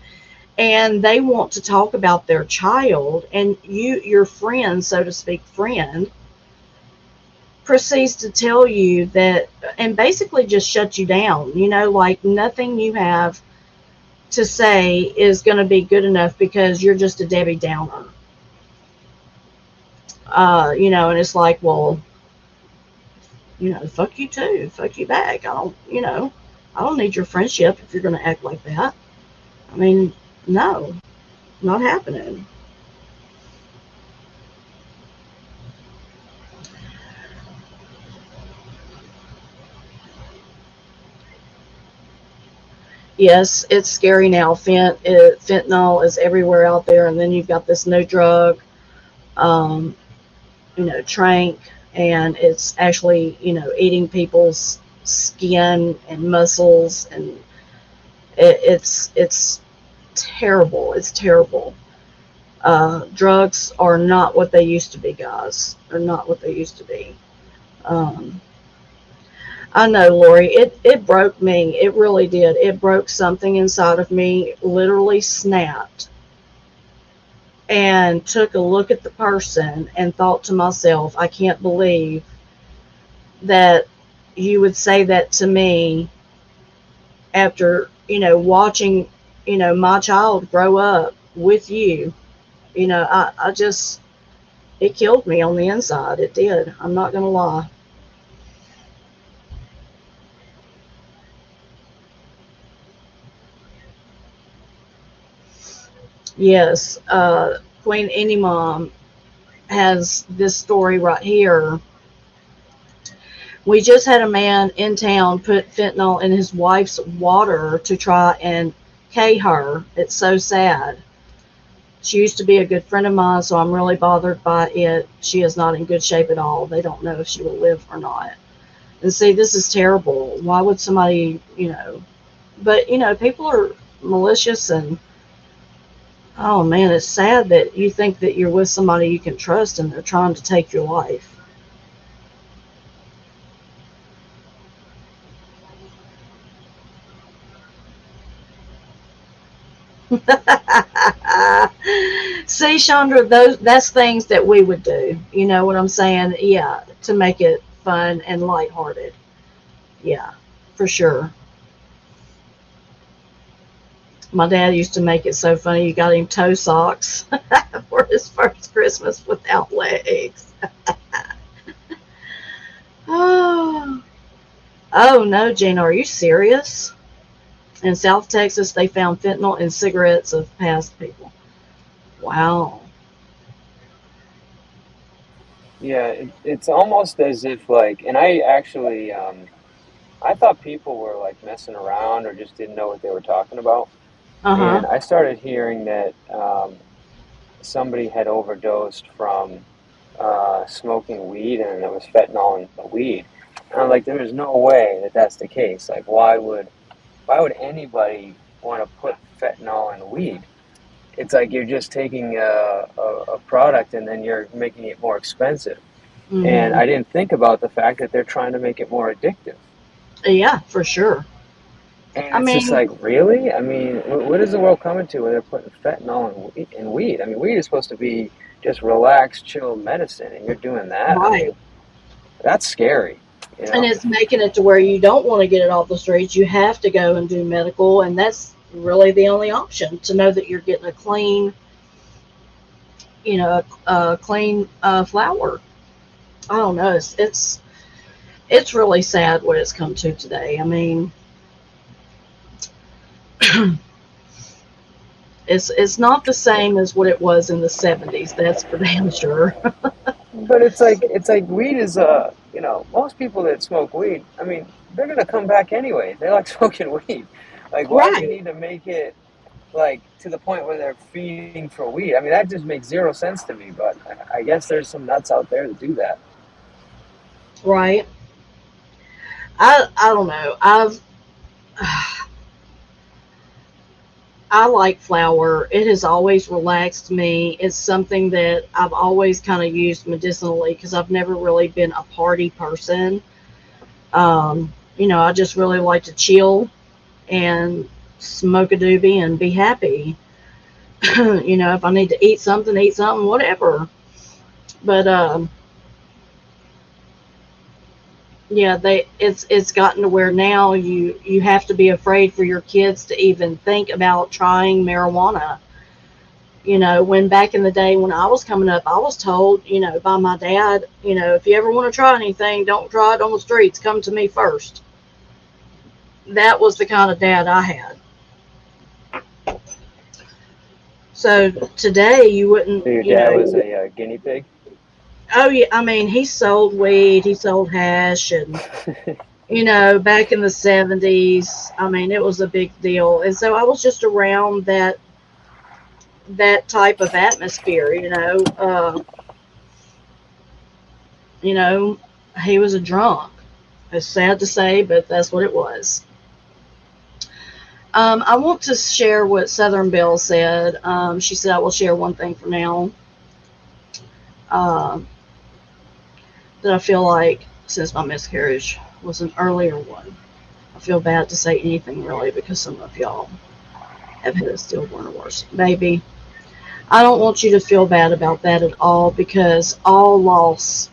and they want to talk about their child, and your friend, so to speak, friend, proceeds to tell you that and basically just shut you down, like nothing you have to say is going to be good enough because you're just a Debbie Downer. And it's like, well, fuck you too. Fuck you back. I don't need your friendship if you're going to act like that. I mean, no, not happening. Yes, it's scary now. Fentanyl is everywhere out there, and then you've got this new drug, um, trank, and it's actually, eating people's skin and muscles, and it's terrible. It's terrible. Drugs are not what they used to be, guys. They're not what they used to be. Um, I know, Lori. It broke me. It really did. It broke something inside of me. Literally snapped, and took a look at the person and thought to myself, I can't believe that you would say that to me after watching my child grow up with you. I just, it killed me on the inside. It did. I'm not gonna lie. Yes, Queen Mom has this story right here. We just had a man in town put fentanyl in his wife's water to try and K her. It's so sad. She used to be a good friend of mine, so I'm really bothered by it. She is not in good shape at all. They don't know if she will live or not. And see, this is terrible. Why would somebody, but people are malicious, and oh man, it's sad that you think that you're with somebody you can trust and they're trying to take your life. See, Chandra, that's things that we would do. You know what I'm saying? Yeah, to make it fun and lighthearted. Yeah, for sure. My dad used to make it so funny. You got him toe socks for his first Christmas without legs. Oh, oh no, Gina, are you serious? In South Texas, they found fentanyl in cigarettes of past people. Wow. Yeah, it's almost as if like, and I actually, I thought people were like messing around or just didn't know what they were talking about. Uh huh. And I started hearing that somebody had overdosed from smoking weed and there was fentanyl in the weed. And I'm like, there is no way that that's the case. Like, why would anybody want to put fentanyl in weed? It's like you're just taking a product and then you're making it more expensive. And Mhm. I didn't think about the fact that they're trying to make it more addictive. Yeah, for sure. And I it's just mean, like, really? I mean, what is the world coming to when they're putting fentanyl in weed? I mean, weed is supposed to be just relaxed, chill medicine, and you're doing that? I right. mean, that's scary, you And know? it's making it to where you don't want to get it off the streets. You have to go and do medical, and that's really the only option to know that you're getting a clean, a clean flower. I don't know. It's really sad what it's come to today. I mean, it's not the same as what it was in the '70s. That's for damn sure. But it's like weed is most people that smoke weed, I mean, they're gonna come back anyway. They like smoking weed. Like, why do you Right. need to make it like to the point where they're feeding for weed? I mean, that just makes zero sense to me. But I guess there's some nuts out there that do that. Right. I don't know. I like flour. It has always relaxed me. It's something that I've always kind of used medicinally because I've never really been a party person. I just really like to chill and smoke a doobie and be happy. If I need to eat something, whatever. But yeah, it's gotten to where now you have to be afraid for your kids to even think about trying marijuana. When back in the day when I was coming up, I was told, by my dad, if you ever want to try anything, don't try it on the streets. Come to me first. That was the kind of dad I had. So today you wouldn't, So your dad was a guinea pig. oh yeah, I mean, he sold weed, he sold hash, and back in the '70s, I mean, it was a big deal, and so I was just around that type of atmosphere. You know, he was a drunk. It's sad to say, but that's what it was. I want to share what Southern Belle said. She said, I will share one thing for now. Uh, that I feel like, since my miscarriage was an earlier one, I feel bad to say anything really because some of y'all have had a stillborn or worse. Baby, I don't want you to feel bad about that at all because all loss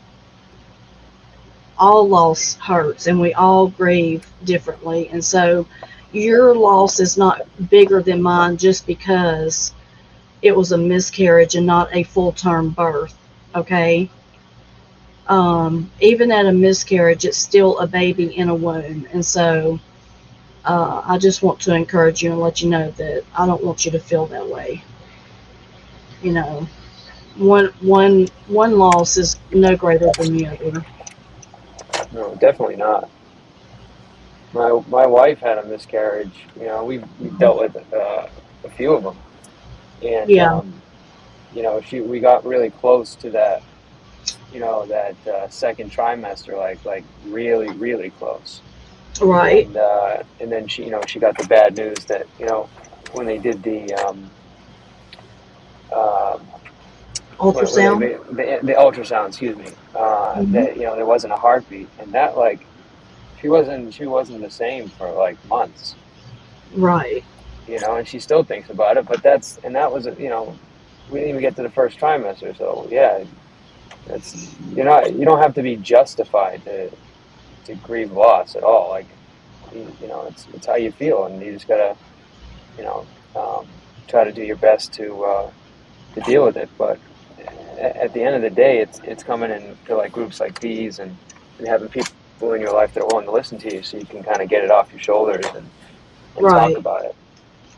hurts and we all grieve differently. And so your loss is not bigger than mine just because it was a miscarriage and not a full term birth. Okay? Even at a miscarriage, it's still a baby in a womb. And so I just want to encourage you and let you know that I don't want you to feel that way. You know, one loss is no greater than the other. No, definitely not. My wife had a miscarriage. We've dealt with a few of them, and Yeah, she we got really close to that. That second trimester, like really, really close. right. And then she got the bad news that when they did the uh, when they Ultrasound. made the ultrasound, excuse me, Hmm. that there wasn't a heartbeat, and that like she wasn't the same for like months. Right. you know, and she still thinks about it. But that was, you know, we didn't even get to the first trimester. So yeah, you don't have to be justified to grieve loss at all. Like, you know, it's how you feel, and you just gotta, you know, try to do your best to deal with it. But at the end of the day, it's coming into like groups like these and having people in your life that are willing to listen to you, so you can kind of get it off your shoulders and talk Right. about it.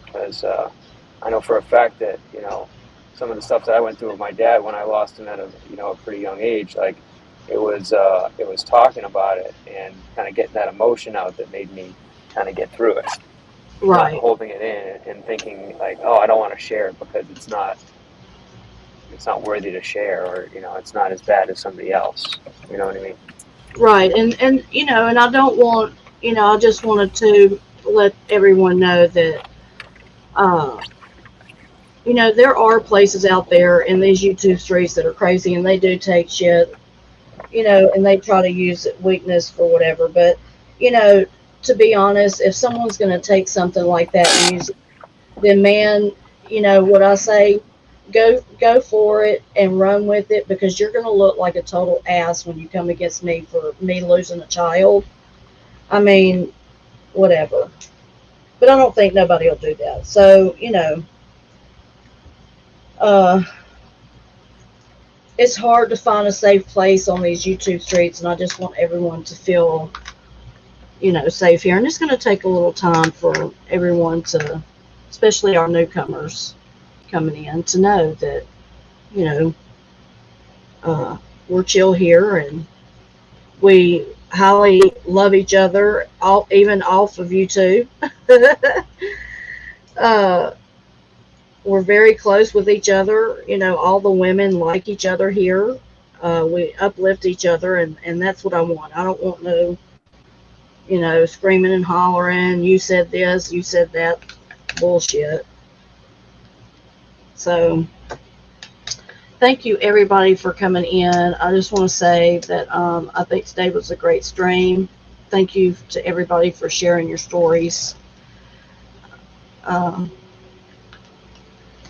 Because I know for a fact that, you know, some of the stuff that I went through with my dad when I lost him at a, you know, a pretty young age, like it was talking about it and kind of getting that emotion out that made me kind of get through it, not Right. holding it in and thinking like, oh, I don't want to share it because it's not worthy to share, or, you know, it's not as bad as somebody else. You know what I mean? Right. And you know, and I don't want, you know, I just wanted to let everyone know that uh you know, there are places out there in these YouTube streets that are crazy, and they do take shit, you know, and they try to use weakness for whatever. But, you know, to be honest, if someone's going to take something like that and use it, then man, you know what I say, go for it and run with it, because you're going to look like a total ass when you come against me for me losing a child. I mean, whatever. But I don't think nobody will do that. So, you know, uh, it's hard to find a safe place on these YouTube streets, and I just want everyone to feel, you know, safe here. And it's going to take a little time for everyone to, especially our newcomers coming in, to know that, you know, uh, we're chill here, and we highly love each other, all, even off of YouTube. uh, we're very close with each other. You know, all the women like each other here. We uplift each other, and that's what I want. I don't want no, you know, screaming and hollering. You said this, you said that bullshit. So, thank you everybody for coming in. I just want to say that I think today was a great stream. Thank you to everybody for sharing your stories. Um,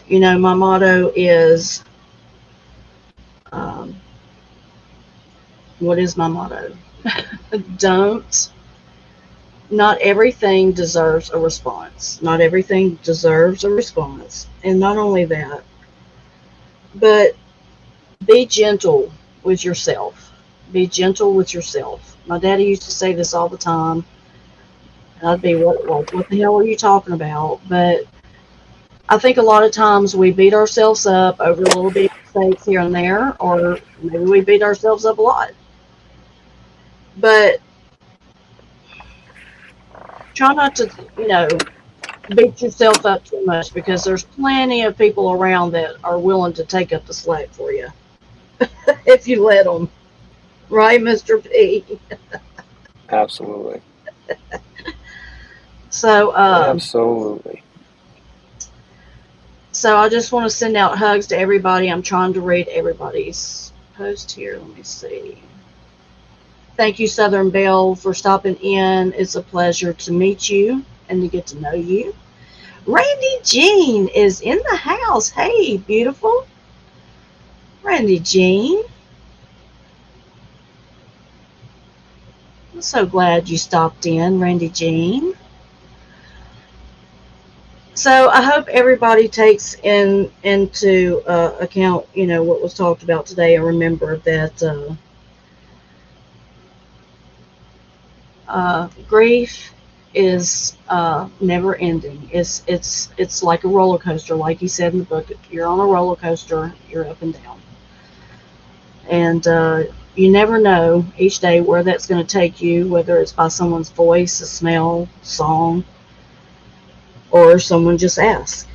you know, my motto is, um, what is my motto? Don't. Not everything deserves a response. Not everything deserves a response. And not only that, but be gentle with yourself. Be gentle with yourself. My daddy used to say this all the time. And I'd be what the hell are you talking about? But I think a lot of times we beat ourselves up over little bit mistakes here and there, or maybe we beat ourselves up a lot. But try not to, you know, beat yourself up too much, because there's plenty of people around that are willing to take up the slack for you if you let them. Right, Mr. P? Absolutely. So, Absolutely. so I just want to send out hugs to everybody. I'm trying to read everybody's post here. Let me see. Thank you, Southern Belle, for stopping in. It's a pleasure to meet you and to get to know you. Randy Jean is in the house. Hey, beautiful. Randy Jean. I'm so glad you stopped in, Randy Jean. So I hope everybody takes into account, you know, what was talked about today, and remember that grief is never ending. It's like a roller coaster, like you said in the book. You're on a roller coaster. You're up and down, and you never know each day where that's going to take you, whether it's by someone's voice, a smell, song, or someone just asks.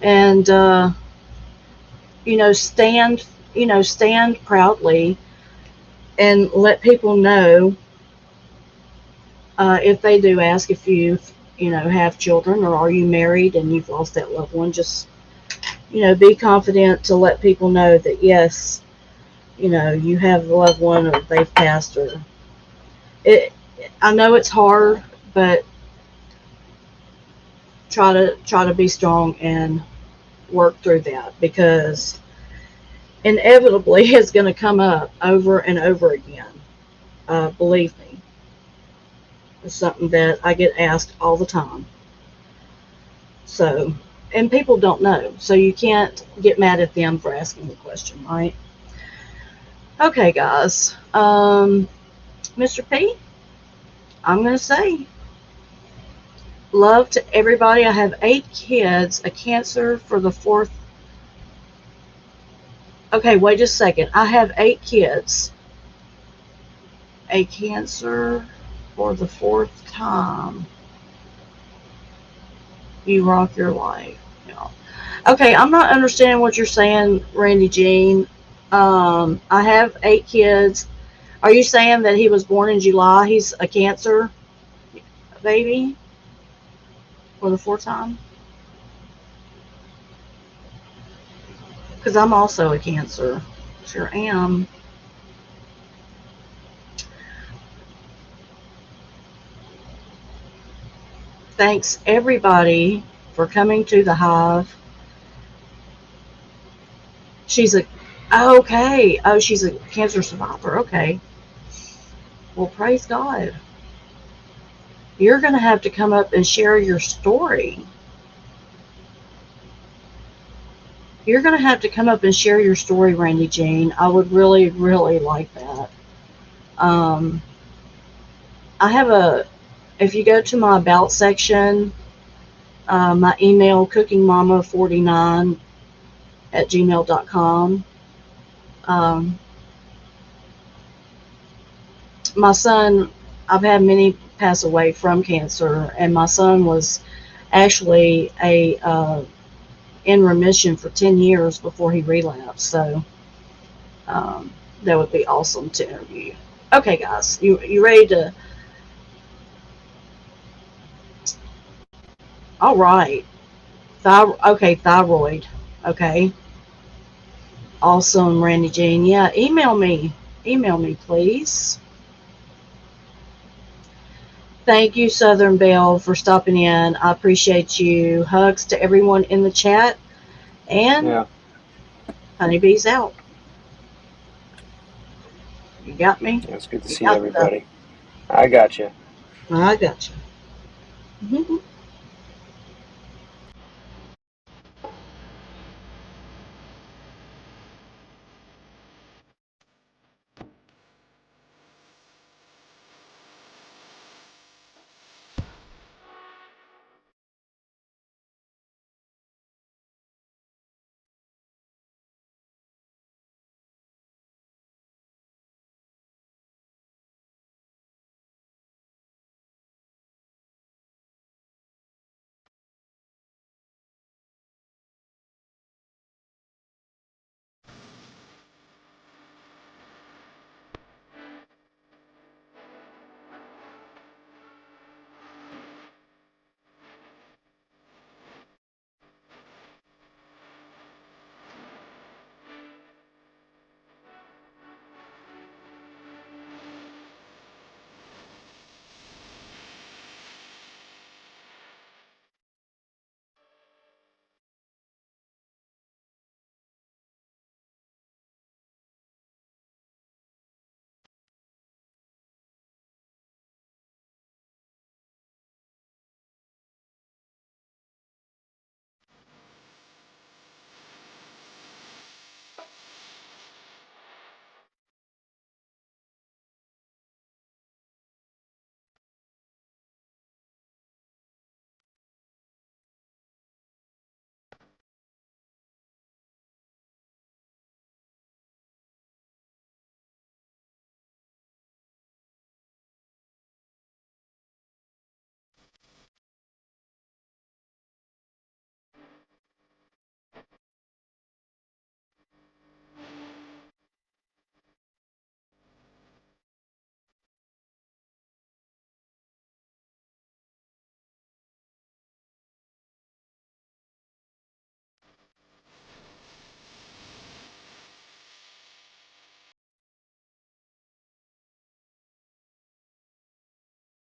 And you know, stand proudly and let people know, if they do ask if you know, have children, or are you married and you've lost that loved one. Just, you know, be confident to let people know that yes, you know, you have a loved one, or they've passed, or it. I know it's hard, but try to be strong and work through that, because inevitably it's going to come up over and over again. Believe me, it's something that I get asked all the time. So, and people don't know, so you can't get mad at them for asking the question, right? Okay, guys. Mr. P, I'm going to say love to everybody. I have 8 kids, a Cancer for the 4th. Okay, wait just a second. I have 8 kids, a Cancer for the 4th time. You rock your life. Yeah. Okay, I'm not understanding what you're saying, Randy Jean. I have 8 kids. Are you saying that he was born in July? He's a Cancer baby for the 4th time? Because I'm also a Cancer. Sure am. Thanks everybody for coming to the Hive. She's a okay. Oh, she's a Cancer survivor. Okay. Well, praise God. You're going to have to come up and share your story. You're going to have to come up and share your story, Randy Jean. I would really, really like that. I have if you go to my About section, my email, cookingmama49@gmail.com. My son, I've had many pass away from cancer, and my son was actually in remission for 10 years before he relapsed. So that would be awesome to interview. Okay, guys, you ready to? All right. Okay, thyroid. Okay. Awesome, Randy Jean. Yeah, email me. Email me, please. Thank you, Southern Belle, for stopping in. I appreciate you. Hugs to everyone in the chat. And Honeybees out. You got me? It's good to see everybody. I got you. I got you.